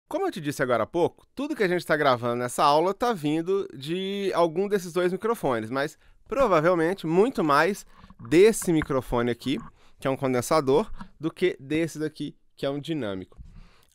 Como eu te disse agora há pouco, tudo que a gente está gravando nessa aula está vindo de algum desses dois microfones, mas provavelmente muito mais desse microfone aqui, que é um condensador, do que desse daqui, que é um dinâmico.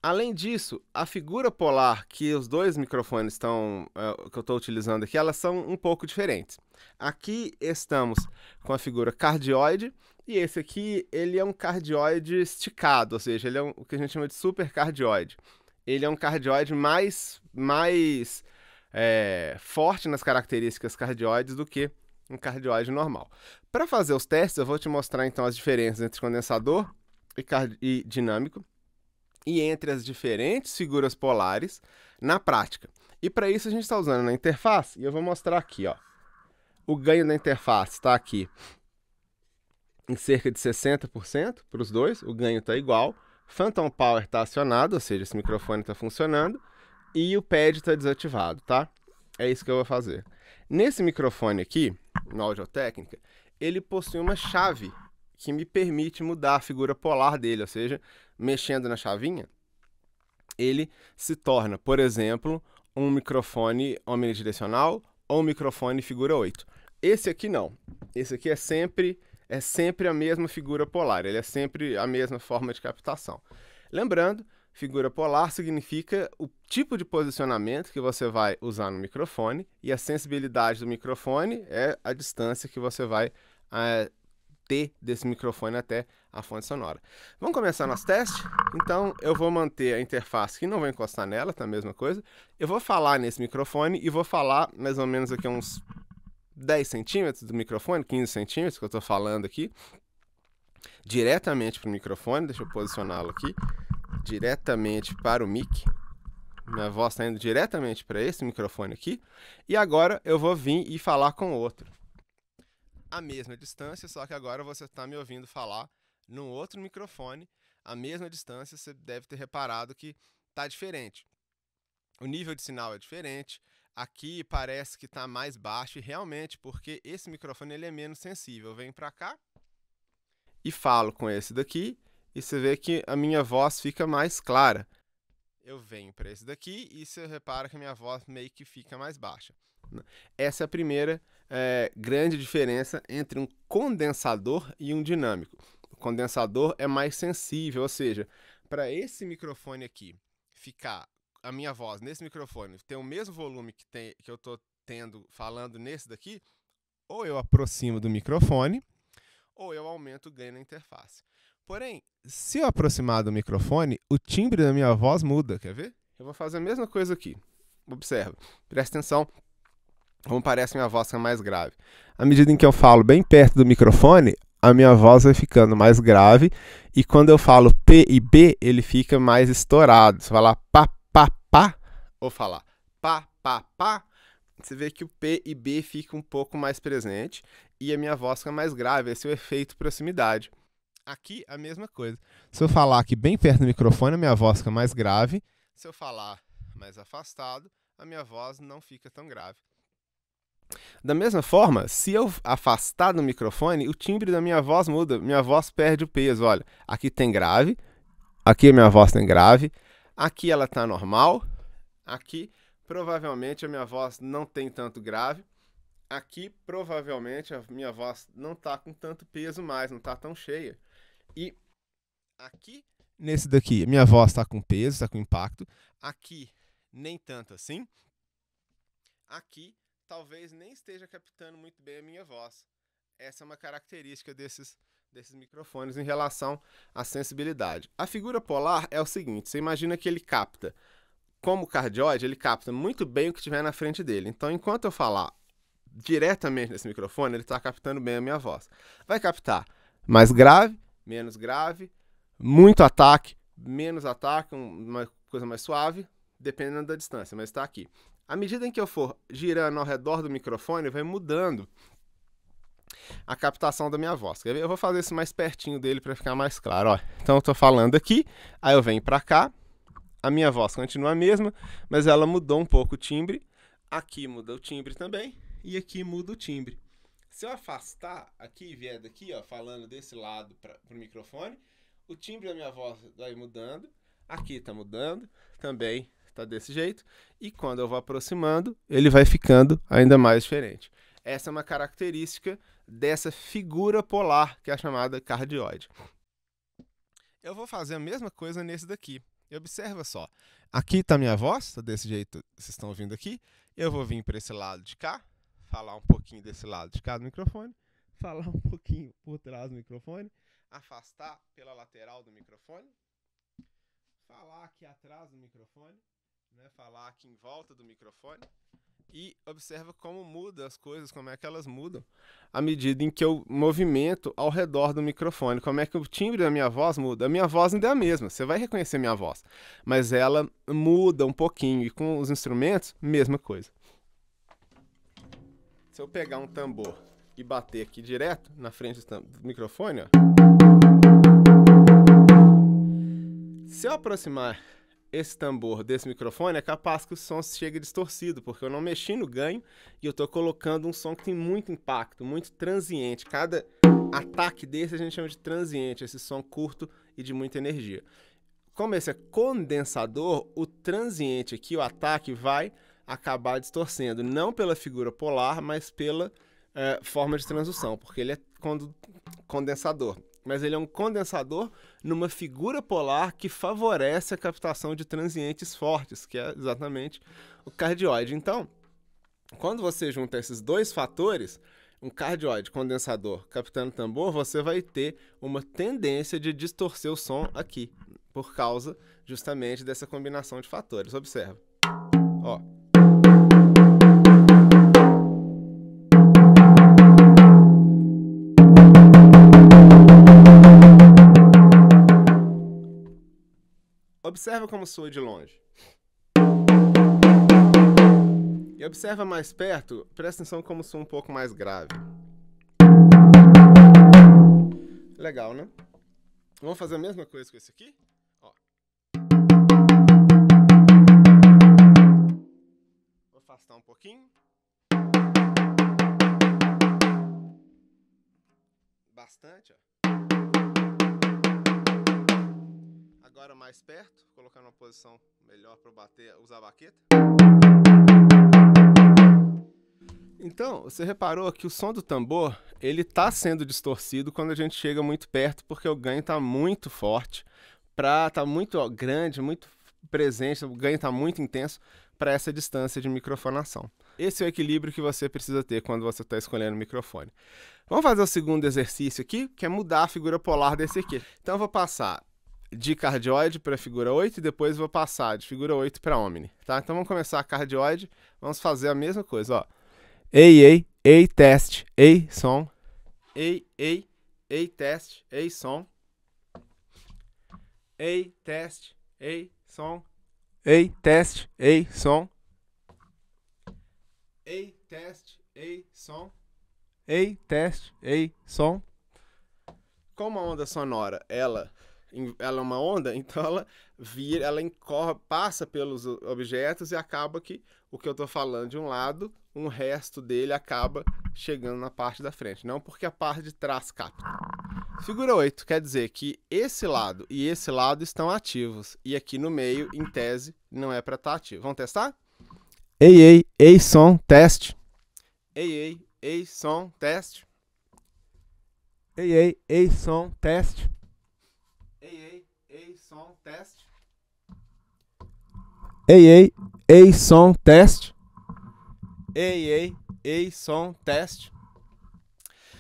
Além disso, a figura polar que os dois microfones que eu estou utilizando aqui, elas são um pouco diferentes. Aqui estamos com a figura cardioide e esse aqui, ele é um cardioide esticado, ou seja, ele é o que a gente chama de supercardioide. Ele é um cardioide mais forte nas características cardioides do que um cardioide normal. Para fazer os testes, eu vou te mostrar então as diferenças entre condensador e dinâmico e entre as diferentes figuras polares na prática. E para isso a gente está usando na interface, e eu vou mostrar aqui, ó. O ganho da interface está aqui em cerca de 60% para os dois, o ganho está igual. Phantom Power está acionado, ou seja, esse microfone está funcionando, e o pad está desativado, tá? É isso que eu vou fazer. Nesse microfone aqui, no Audio-Técnica, ele possui uma chave que me permite mudar a figura polar dele, ou seja, mexendo na chavinha, ele se torna, por exemplo, um microfone omnidirecional ou um microfone figura 8. Esse aqui não. Esse aqui é sempre a mesma figura polar, ele é sempre a mesma forma de captação. Lembrando, figura polar significa o tipo de posicionamento que você vai usar no microfone e a sensibilidade do microfone é a distância que você vai ter desse microfone até a fonte sonora. Vamos começar nosso teste? Então eu vou manter a interface que não vou encostar nela, tá a mesma coisa. Eu vou falar nesse microfone e vou falar mais ou menos aqui uns 10 centímetros do microfone, 15 centímetros que eu estou falando aqui, diretamente para o microfone. Deixa eu posicioná-lo aqui, diretamente para o mic. Minha voz está indo diretamente para esse microfone aqui. E agora eu vou vir e falar com o outro. A mesma distância, só que agora você está me ouvindo falar num outro microfone. A mesma distância, você deve ter reparado que está diferente. O nível de sinal é diferente. Aqui parece que está mais baixo e realmente, porque esse microfone ele é menos sensível. Eu venho para cá e falo com esse daqui e você vê que a minha voz fica mais clara. Eu venho para esse daqui e você repara que a minha voz meio que fica mais baixa. Essa é a primeira grande diferença entre um condensador e um dinâmico. O condensador é mais sensível, ou seja, para esse microfone aqui ficar a minha voz nesse microfone ter o mesmo volume que eu estou tendo falando nesse daqui, ou eu aproximo do microfone, ou eu aumento o ganho na interface. Porém, se eu aproximar do microfone, o timbre da minha voz muda, quer ver? Eu vou fazer a mesma coisa aqui. Observa, presta atenção como parece minha voz ficar mais grave. À medida em que eu falo bem perto do microfone, a minha voz vai ficando mais grave, e quando eu falo P e B, ele fica mais estourado. Se falar pá, pá, pá, ou falar pá, pá, pá, você vê que o P e B fica um pouco mais presente e a minha voz fica mais grave. Esse é o efeito proximidade. Aqui, a mesma coisa. Se eu falar aqui bem perto do microfone, a minha voz fica mais grave. Se eu falar mais afastado, a minha voz não fica tão grave. Da mesma forma, se eu afastar do microfone, o timbre da minha voz muda. Minha voz perde o peso. Olha, aqui tem grave, aqui a minha voz tem grave, aqui ela está normal, aqui provavelmente a minha voz não tem tanto grave, aqui provavelmente a minha voz não está com tanto peso mais, não está tão cheia. E aqui, nesse daqui, minha voz está com peso, está com impacto. Aqui, nem tanto assim. Aqui, talvez nem esteja captando muito bem a minha voz. Essa é uma característica desses microfones em relação à sensibilidade. A figura polar é o seguinte, você imagina que ele capta, como cardioide, ele capta muito bem o que tiver na frente dele. Então, enquanto eu falar diretamente nesse microfone, ele está captando bem a minha voz. Vai captar mais grave, menos grave, muito ataque, menos ataque, uma coisa mais suave, dependendo da distância, mas está aqui. À medida em que eu for girando ao redor do microfone, vai mudando a captação da minha voz. Quer ver? Eu vou fazer isso mais pertinho dele para ficar mais claro. Ó. Então eu estou falando aqui, aí eu venho para cá, a minha voz continua a mesma, mas ela mudou um pouco o timbre. Aqui muda o timbre também e aqui muda o timbre. Se eu afastar aqui e vier daqui, ó, falando desse lado para o microfone, o timbre da minha voz vai mudando, Aqui está mudando, também está desse jeito. E quando eu vou aproximando, ele vai ficando ainda mais diferente. Essa é uma característica dessa figura polar, que é a chamada cardioide. Eu vou fazer a mesma coisa nesse daqui. E observa só. Aqui está minha voz, está desse jeito, vocês estão ouvindo aqui. Eu vou vir para esse lado de cá, falar um pouquinho desse lado de cá do microfone, falar um pouquinho por trás do microfone, afastar pela lateral do microfone, falar aqui atrás do microfone, né, falar aqui em volta do microfone. E observa como muda as coisas, como é que elas mudam à medida em que eu movimento ao redor do microfone. Como é que o timbre da minha voz muda? A minha voz ainda é a mesma, você vai reconhecer minha voz, mas ela muda um pouquinho. E com os instrumentos, mesma coisa. Se eu pegar um tambor e bater aqui direto na frente do microfone, ó, se eu aproximar esse tambor desse microfone, é capaz que o som chegue distorcido, porque eu não mexi no ganho e eu estou colocando um som que tem muito impacto, muito transiente. Cada ataque desse a gente chama de transiente, esse som curto e de muita energia. Como esse é condensador, o transiente aqui, o ataque, vai acabar distorcendo, não pela figura polar, mas pela forma de transdução, porque ele é condensador. Mas ele é um condensador numa figura polar que favorece a captação de transientes fortes, que é exatamente o cardioide. Então, quando você junta esses dois fatores, um cardioide condensador captando tambor, você vai ter uma tendência de distorcer o som aqui, por causa justamente dessa combinação de fatores. Observa. Ó. Observa como soa de longe. E observa mais perto, presta atenção como soa um pouco mais grave. Legal, né? Vamos fazer a mesma coisa com esse aqui? Ó. Vou afastar um pouquinho. Bastante, ó. Agora mais perto, colocando uma posição melhor para bater, usar a baqueta. Então, você reparou que o som do tambor, ele está sendo distorcido quando a gente chega muito perto, porque o ganho está muito forte, está muito grande, muito presente, o ganho está muito intenso para essa distância de microfonação. Esse é o equilíbrio que você precisa ter quando você está escolhendo o microfone. Vamos fazer o segundo exercício aqui, que é mudar a figura polar desse aqui. Então eu vou passar de cardioide para figura 8 e depois vou passar de figura 8 para omni, tá? Então vamos começar a cardioide, vamos fazer a mesma coisa, ó. Ei, teste, ei, som. Ei, teste, ei, som. Ei, teste, ei, som. Ei, teste, ei, som. Ei, teste, ei, som. Ei, teste, ei, som. Como a onda sonora, ela é uma onda, então ela vira, ela passa pelos objetos e acaba que o que eu estou falando de um lado, um resto dele acaba chegando na parte da frente, não porque a parte de trás capta. Figura 8 quer dizer que esse lado e esse lado estão ativos, e aqui no meio, em tese, não é para estar ativo. Vamos testar? Ei, som, teste. Ei, som, teste. Ei, som, teste. Ei, som, teste. Ei, som, teste. Ei, som, teste.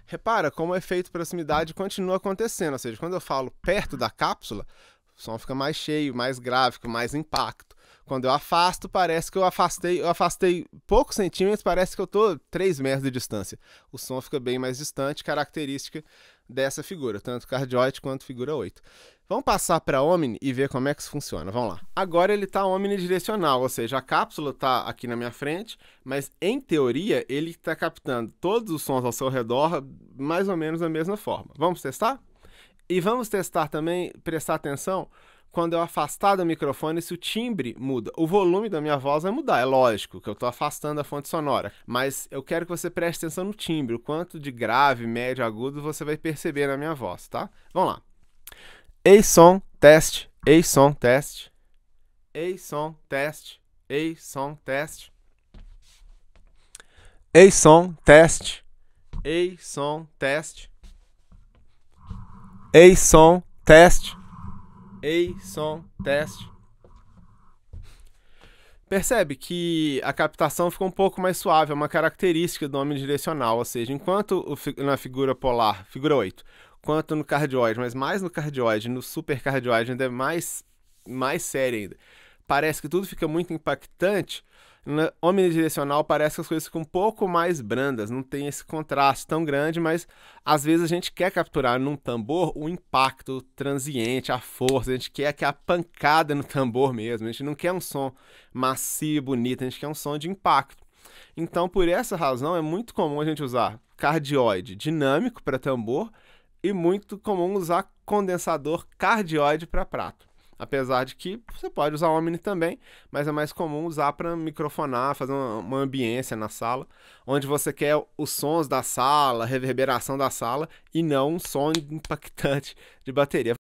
Repara como o efeito de proximidade continua acontecendo, ou seja, quando eu falo perto da cápsula, o som fica mais cheio, mais grave, com mais impacto. Quando eu afasto, parece que eu afastei poucos centímetros, parece que eu estou 3 metros de distância. O som fica bem mais distante, característica dessa figura, tanto cardioide quanto figura 8. Vamos passar para omni e ver como é que isso funciona. Vamos lá. Agora ele está omnidirecional, ou seja, a cápsula está aqui na minha frente, mas em teoria ele está captando todos os sons ao seu redor mais ou menos da mesma forma. Vamos testar? E vamos testar também, prestar atenção, quando eu afastar do microfone, se o timbre muda. O volume da minha voz vai mudar, é lógico, que eu estou afastando a fonte sonora. Mas eu quero que você preste atenção no timbre, o quanto de grave, médio, agudo você vai perceber na minha voz, tá? Vamos lá. Ei, som, teste. Ei, som, teste. Ei, som, teste. Ei, som, teste. Ei, som, teste. Ei, som, teste. Ei, som, teste. Ei, som, teste. Percebe que a captação ficou um pouco mais suave, é uma característica do omnidirecional, ou seja, enquanto na figura polar, figura 8, quanto no cardioide, mas mais no cardioide, no supercardioide ainda é mais sério ainda, parece que tudo fica muito impactante, na omnidirecional parece que as coisas ficam um pouco mais brandas, não tem esse contraste tão grande, mas às vezes a gente quer capturar num tambor o impacto transiente, a força, a gente quer que a pancada no tambor mesmo, a gente não quer um som macio, bonito, a gente quer um som de impacto. Então, por essa razão, é muito comum a gente usar cardioide dinâmico para tambor e muito comum usar condensador cardioide para prato. Apesar de que você pode usar Omni também, mas é mais comum usar para microfonar, fazer uma ambiência na sala, onde você quer os sons da sala, a reverberação da sala e não um som impactante de bateria.